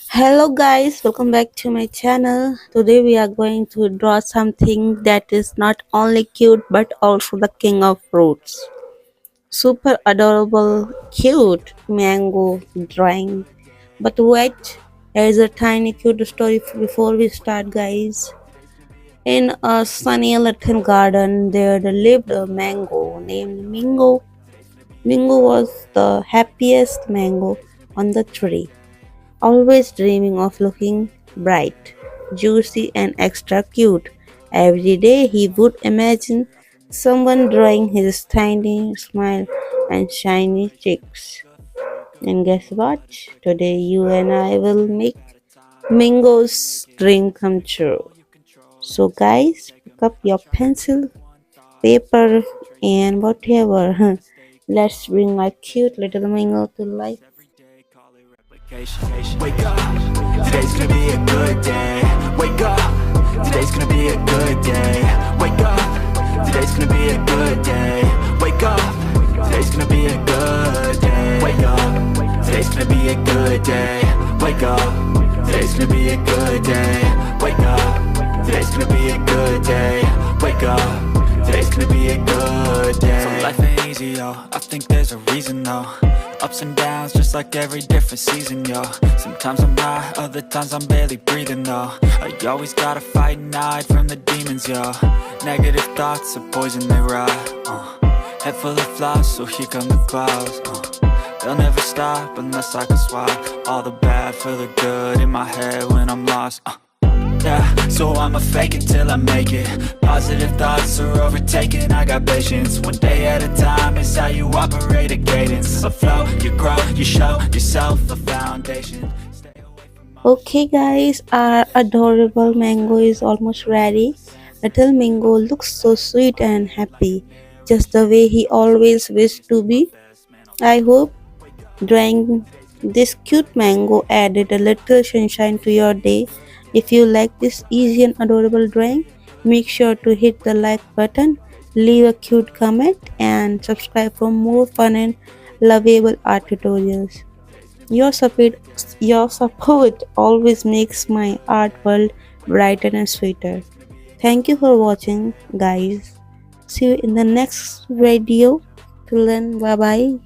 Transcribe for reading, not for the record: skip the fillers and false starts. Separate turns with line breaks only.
Hello guys, welcome back to my channel. Today we are going to draw something that is not only cute but also the king of fruits. Super adorable, cute mango drawing. But wait, there is a tiny cute story before we start guys. In a sunny little garden there lived a mango named Mingo. Mingo was the happiest mango on the tree, always dreaming of looking bright, juicy, and extra cute. Every day he would imagine someone drawing his tiny smile and shiny cheeks. And guess what? Today you and I will make Mingo's dream come true. So, guys, pick up your pencil, paper, and whatever. Let's bring my cute little Mingo to life.
Wake up, today's gonna be a good day. Wake up, today's gonna be a good day. Wake up, today's gonna be a good day. Wake up, today's gonna be a good day. Wake up, today's gonna be a good day. Wake up, today's gonna be a good day. Wake up, today's gonna be a good day. Wake up, today's gonna be a good day. So life ain't easy, yo, I think there's a reason though. Ups and downs, just like every different season, yo. Sometimes I'm high, other times I'm barely breathing, though. I always gotta fight and hide from the demons, yo. Negative thoughts are poison, they rot, Head full of flies, so here come the clouds, They'll never stop unless I can swap all the bad for the good in my head when I'm lost, Yeah, so I'ma fake it till I make it. Positive thoughts are overtaken, I got patience. One day at a time is how you operate a cadence. A flow, you grow, you show yourself a foundation.
Okay guys, our adorable mango is almost ready. Little mango looks so sweet and happy, just the way he always wished to be. I hope drawing this cute mango added a little sunshine to your day. If you like this easy and adorable drawing, make sure to hit the like button, leave a cute comment and subscribe for more fun and lovable art tutorials. Your support always makes my art world brighter and sweeter. Thank you for watching, guys. See you in the next video. Till then, bye bye.